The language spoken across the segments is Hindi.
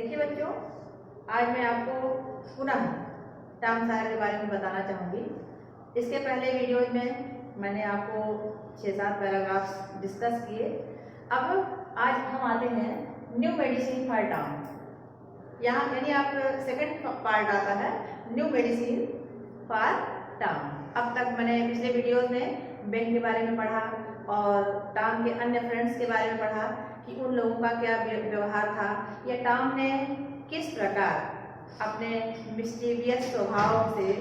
देखिए बच्चों, आज मैं आपको पुनः टर्म सायर के बारे में बताना चाहूँगी। इसके पहले वीडियोज में मैंने आपको 6-7 पैराग्राफ्स डिस्कस किए। अब आज हम आते हैं न्यू मेडिसिन फॉर टर्म। यहाँ यानी आप सेकंड पार्ट आता है न्यू मेडिसिन फॉर टर्म। अब तक मैंने पिछले वीडियोज में बैंक के बारे में पढ़ा और टर्म के अन्य फ्रेंड्स के बारे में पढ़ा कि उन लोगों का क्या व्यवहार था या टॉम ने किस प्रकार अपने मिस्टीरियस स्वभाव से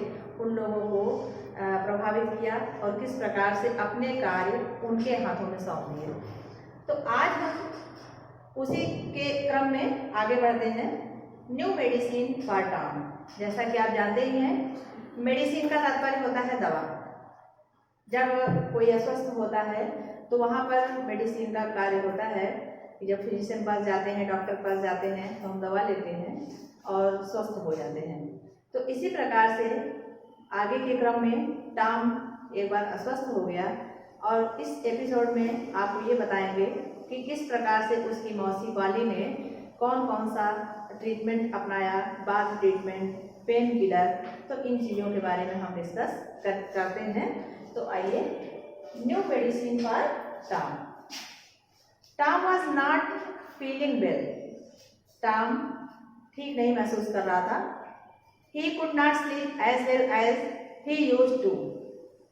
उन लोगों को प्रभावित किया और किस प्रकार से अपने कार्य उनके हाथों में सौंप दिए। तो आज हम उसी के क्रम में आगे बढ़ते हैं। New medicine for Tom. जैसा कि आप जानते ही हैं, मेडिसिन का तात्पर्य होता है दवा। जब कोई अस्वस्थ होता है तो वहाँ पर मेडिसिन का कार्य होता है कि जब फिजिशियन पास जाते हैं, डॉक्टर पास जाते हैं तो हम दवा लेते हैं और स्वस्थ हो जाते हैं। तो इसी प्रकार से आगे के क्रम में टॉम एक बार अस्वस्थ हो गया और इस एपिसोड में आपको ये बताएंगे कि किस प्रकार से उसकी मौसी वाली ने कौन कौन सा ट्रीटमेंट अपनाया, बाथ ट्रीटमेंट, पेन किलर। तो इन चीज़ों के बारे में हम डिस्कस करते हैं। तो आइए, new medicine for Tom. Tom was not feeling well. Tom ठीक नहीं महसूस कर रहा था। He could not sleep as well as he used to.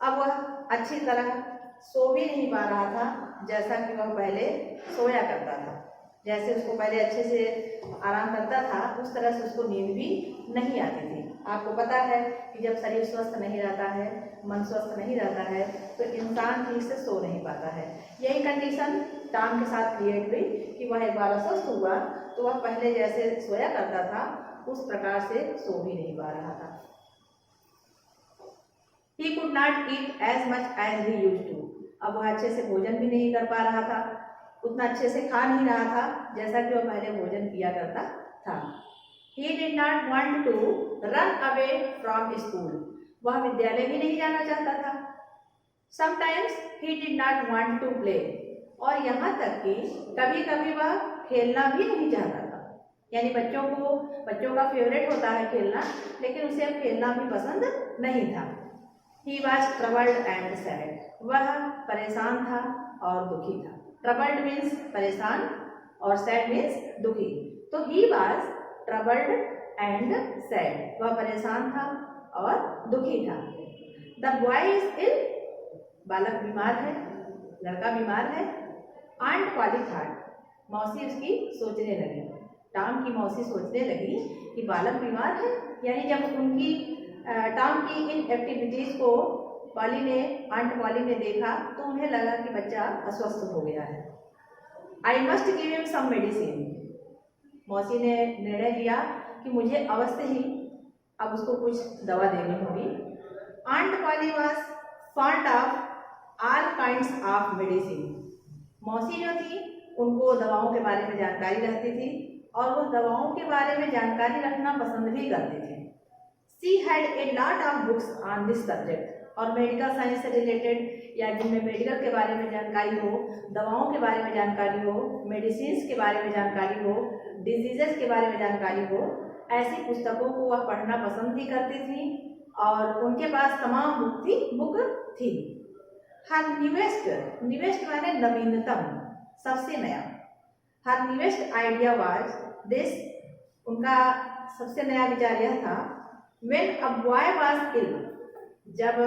अब वह अच्छी तरह सो भी नहीं पा रहा था जैसा कि वह पहले सोया करता था। जैसे उसको पहले अच्छे से आराम करता था उस तरह से उसको नींद भी नहीं आती थी। आपको पता है कि जब शरीर स्वस्थ नहीं रहता है, मन स्वस्थ नहीं रहता है तो इंसान ठीक से सो नहीं पाता है। यही कंडीशन टॉम के साथ क्रिएट हुई कि वह एक बार अस्वस्थ हुआ तो वह पहले जैसे सोया करता था उस प्रकार से सो भी नहीं पा रहा था। He could not eat as much as he used to. अब वह अच्छे से भोजन भी नहीं कर पा रहा था, उतना अच्छे से खा नहीं रहा था जैसा कि वह पहले भोजन किया करता था। He did not want to run away from school. वह विद्यालय भी नहीं जाना चाहता था। Sometimes he did not want to play. और यहाँ तक कि कभी कभी वह खेलना भी नहीं चाहता था। यानी बच्चों का फेवरेट होता है खेलना, लेकिन उसे अब खेलना भी पसंद नहीं था। He was troubled and sad. वह परेशान था और दुखी था। Troubled means परेशान और sad means दुखी। तो he was troubled and sad. वह परेशान था और दुखी था। The boy is ill. बालक बीमार है, लड़का बीमार है। Aunt Polly thought. मौसी उसकी सोचने लगी, टॉम की मौसी सोचने लगी कि बालक बीमार है। यानी जब उनकी टॉम की इन एक्टिविटीज को आंट पॉली ने देखा तो उन्हें लगा कि बच्चा अस्वस्थ हो गया है। I must give him some medicine. मौसी ने निर्णय लिया कि मुझे अवश्य ही अब उसको कुछ दवा देनी होगी। Aunt Polly was fond of all kinds of medicine. मौसी जो थी उनको दवाओं के बारे में जानकारी रहती थी और वो दवाओं के बारे में जानकारी रखना पसंद भी करती थी। She had a lot of books on this subject. और मेडिकल साइंस से रिलेटेड या जिनमें मेडिकल के बारे में जानकारी हो, दवाओं के बारे में जानकारी हो, मेडिसिन्स के बारे में जानकारी हो, डिजीजेस के बारे में जानकारी हो, ऐसी पुस्तकों को वह पढ़ना पसंद भी करती थी और उनके पास तमाम बुक थी। हर निवेस्ट माने नवीनतम, सबसे नया। हर निवेस्ट आइडिया वाज दिस। उनका सबसे नया विचार यह था, When a boy was ill, जब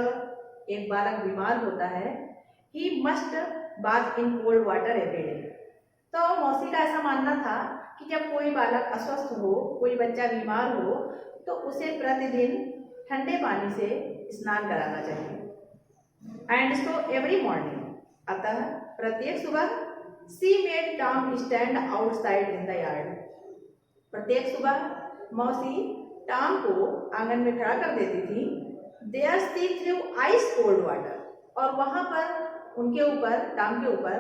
एक बालक बीमार होता है, he must bath in cold water every day. तो मौसी का ऐसा मानना था कि जब कोई बालक अस्वस्थ हो, कोई बच्चा बीमार हो तो उसे प्रतिदिन ठंडे पानी से स्नान कराना चाहिए। And so every morning, अतः प्रत्येक सुबह she made Tom stand outside in the yard. प्रत्येक सुबह मौसी टॉम को आंगन में खड़ा कर देती थी। There she threw ice cold water. और वहां पर उनके ऊपर, टॉम के ऊपर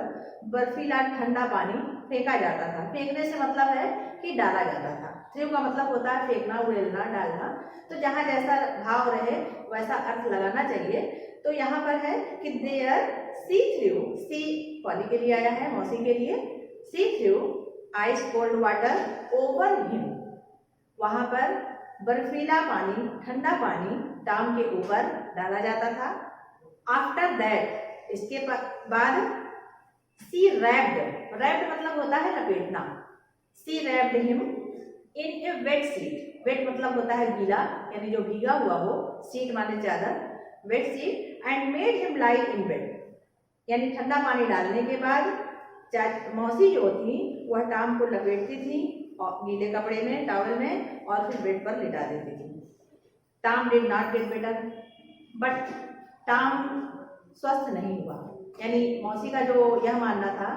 बर्फीला ठंडा पानी फेंका जाता था। फेंकने से मतलब है कि डाला जाता था। थ्रू का मतलब होता है फेंकना, उड़ेलना, डालना। तो जहाँ जैसा भाव रहे वैसा अर्थ लगाना चाहिए। तो यहाँ पर है कि there she threw, she Polly के लिए आया है, मौसी के लिए। She threw ice cold water over him, वहां पर बर्फीला पानी, ठंडा पानी टॉम के ऊपर डाला जाता था। आफ्टर दैट, इसके बाद सी रैप्ड, रैप्ड मतलब होता है लपेटना, she wrapped him in a wet sheet, wet मतलब होता है गीला, यानी जो भीगा हुआ हो, शीट माने चादर, wet sheet, and made him lie in bed, यानी ठंडा पानी डालने के बाद मौसी जो थी वह टॉम को लपेटती थी गीले कपड़े में, टॉवल में, और फिर बेड पर लिटा देती थी। Tom did not get better, but Tom स्वस्थ नहीं हुआ, यानी मौसी का जो यह मानना था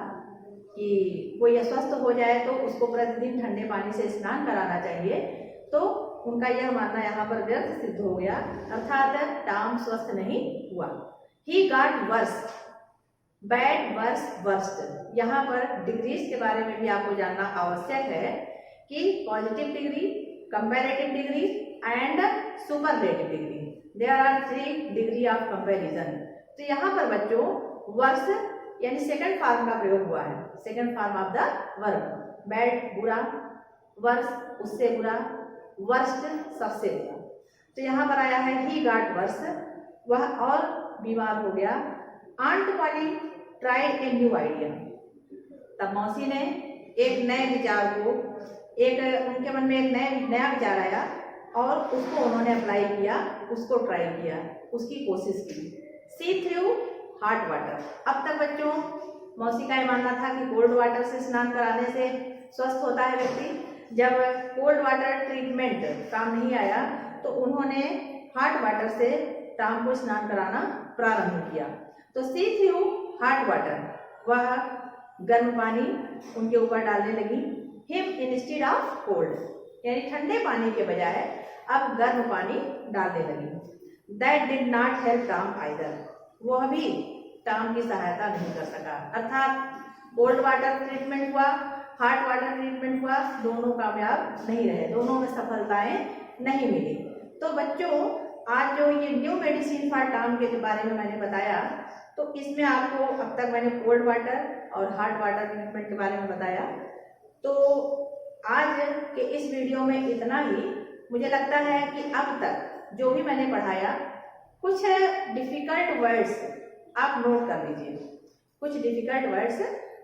कि कोई अस्वस्थ हो जाए तो उसको प्रतिदिन ठंडे पानी से स्नान कराना चाहिए, तो उनका यह मानना यहाँ पर व्यर्थ सिद्ध हो गया, अर्थात टॉम स्वस्थ नहीं हुआ। He got worse, bad, worse, worst, यहाँ पर डिग्रीज के बारे में भी आपको जानना आवश्यक है कि positive degree, comparative degree and superlative degree, there are 3 degree of comparison. तो यहाँ पर बच्चों वर्स यानी सेकंड फॉर्म का प्रयोग हुआ है, second form of the verb, bad बुरा, वर्स उससे बुरा, वर्स्ट सबसे बुरा। तो यहाँ पर आया है ही गॉट वर्स, वह और बीमार हो गया। Aunt Polly tried a new idea, तब मौसी ने एक नए विचार को, एक उनके मन में एक नया विचार आया और उसको उन्होंने अप्लाई किया, उसको ट्राई किया, उसकी कोशिश की। सी थ्रू हॉट वाटर, अब तक बच्चों मौसी का यह मानना था कि कोल्ड वाटर से स्नान कराने से स्वस्थ होता है व्यक्ति। जब कोल्ड वाटर ट्रीटमेंट काम नहीं आया तो उन्होंने हॉट वाटर से टॉम को स्नान कराना प्रारंभ किया। तो सी थ्रू हॉट वाटर, वह गर्म पानी उनके ऊपर डालने लगी। हिम इंस्टेड ऑफ कोल्ड, यानी ठंडे पानी के बजाय अब गर्म पानी डालने लगी। That did not help Tom either, वह भी टॉम की सहायता नहीं कर सका, अर्थात कोल्ड वाटर ट्रीटमेंट हुआ, हॉट वाटर ट्रीटमेंट हुआ, दोनों कामयाब नहीं रहे, दोनों में सफलताएं नहीं मिली। तो बच्चों आज जो ये न्यू मेडिसिन फॉर टॉम के बारे में मैंने बताया, तो इसमें आपको अब तक मैंने कोल्ड वाटर और हॉट वाटर ट्रीटमेंट के बारे में बताया। तो आज के इस वीडियो में इतना ही। मुझे लगता है कि अब तक जो भी मैंने पढ़ाया, कुछ डिफिकल्ट वर्ड्स आप नोट कर लीजिए, कुछ डिफिकल्ट वर्ड्स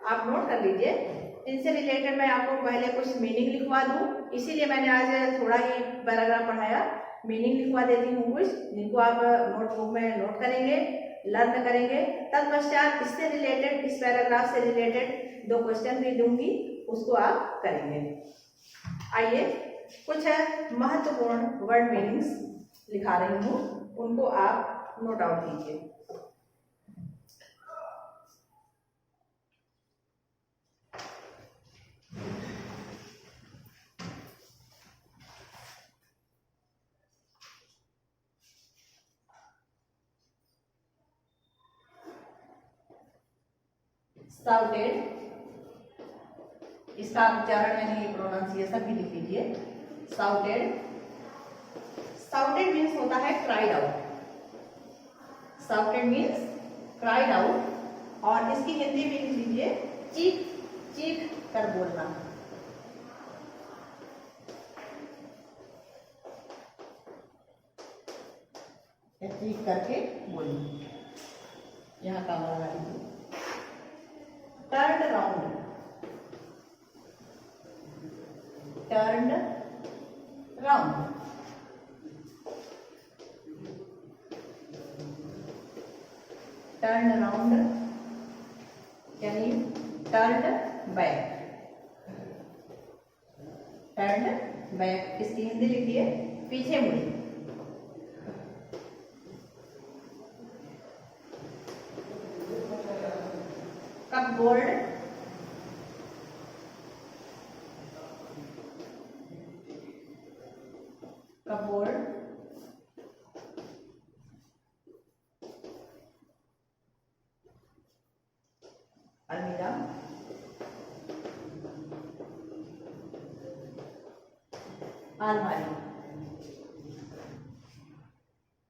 आप नोट कर लीजिए। इनसे रिलेटेड मैं आपको पहले कुछ मीनिंग लिखवा दूं, इसीलिए मैंने आज थोड़ा ही पैराग्राफ पढ़ाया। मीनिंग लिखवा देती हूँ कुछ, जिनको आप नोटबुक में नोट करेंगे, लर्न करेंगे। तत्पश्चात इससे रिलेटेड, इस पैराग्राफ से रिलेटेड 2 क्वेश्चन भी दूंगी, उसको आप करेंगे। आइए कुछ महत्वपूर्ण वर्ड मीनिंग्स लिखा रही हूँ, उनको आप नोट आउट कीजिए। साउटेड, इसका उच्चारण यानी प्रोनाउंसिएशन भी लिख लीजिए। साउटेड, साउटेड मीन्स होता है cried out, shouted means cried out, और इसकी हिंदी भी लिख लीजिए चीख, चीख कर बोलना। चीख करके बोलना, यहाँ काम लगा लीजिए। Turn round, turn round, turn round यानी टर्न बैक, टर्न बैक, इसकी हिंदी लिखिए पीछे मुड़ी। कपबोर्ड, कपबोर्ड, अलमीरा, अलमारी।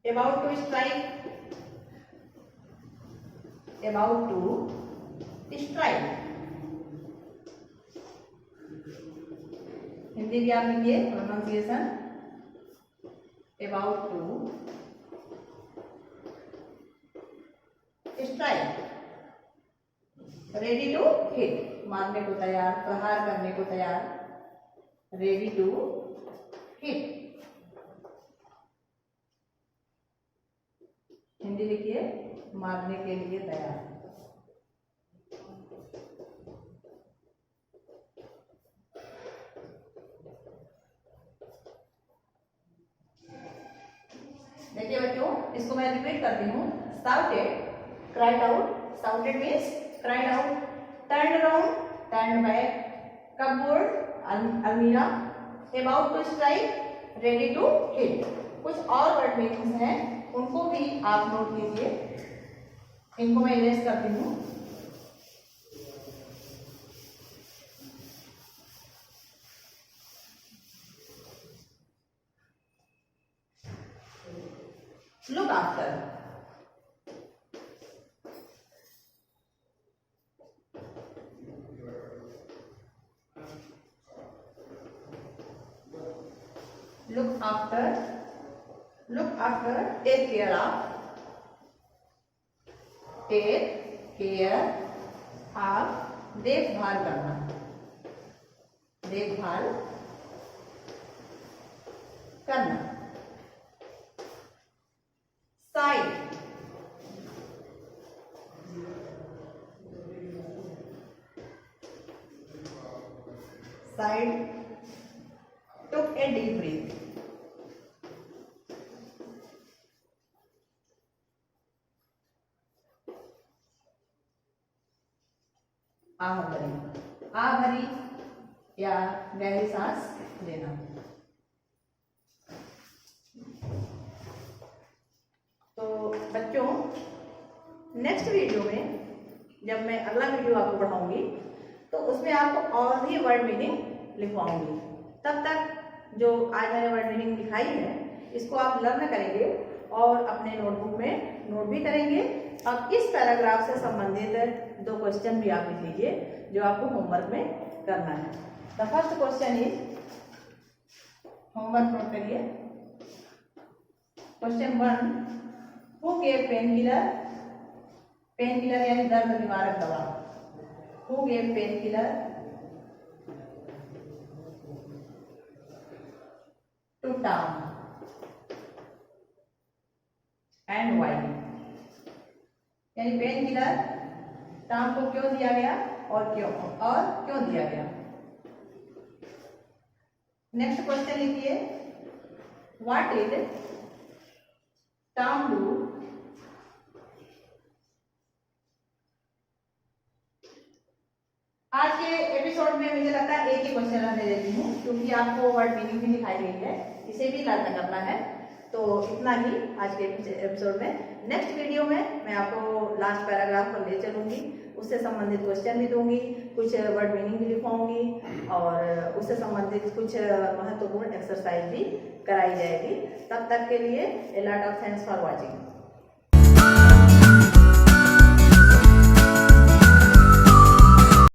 About to strike, about to strike, Hindi भी आप लिखिए pronunciation about to strike, ready to hit, मारने को तैयार, प्रहार करने को तैयार, रेडी टू हिट। हिंदी लिखिए मारने के लिए तैयार। देखिए बच्चों, इसको मैं रिपीट करती हूँ। Shouted, cried out, shouted means cried out, turn around, turn back, cupboard, अलमीरा, about to strike, ready to hit. कुछ और वर्ड मीनिंग्स हैं, उनको भी आप नोट कीजिए। इनको मैं इरेज करती हूँ। Look after, look after, look after, take care of, take care of, देखभाल करना, देखभाल करना। Side, side, took a deep breath, आह भरी, आह भरी या गहरी सांस लेना। तो बच्चों, नेक्स्ट वीडियो में जब मैं अगला वीडियो आपको पढ़ाऊंगी तो उसमें आपको और भी वर्ड मीनिंग लिखवाऊंगी। तब तक जो आज मैंने वर्ड मीनिंग दिखाई है इसको आप लर्न करेंगे और अपने नोटबुक में नोट भी करेंगे। अब इस पैराग्राफ से संबंधित 2 क्वेश्चन भी आप लिख लीजिए जो आपको होमवर्क में करना है। The first question is, homework note करिए। Question 1, who gave pain killer, pain killer यानी दर्द निवारक दवा, who gave pain killer to Tom and why, यानी पेन किलर टॉम को क्यों दिया गया और क्यों दिया गया। नेक्स्ट क्वेश्चन लिखिए, व्हाट डिड टॉम डू आज के एपिसोड में मुझे लगता है एक ही क्वेश्चन रहने देती हूँ क्योंकि आपको वर्ड मीनिंग भी दिखाई गई है, इसे भी लर्न करना है। तो इतना ही आज के एपिसोड में। नेक्स्ट वीडियो में मैं आपको लास्ट पैराग्राफ पर ले चलूंगी, उससे संबंधित क्वेश्चन भी दूंगी, कुछ वर्ड मीनिंग भी लिखवाऊंगी और उससे संबंधित कुछ महत्वपूर्ण एक्सरसाइज भी कराई जाएगी। तब तक के लिए a lot of thanks for watching.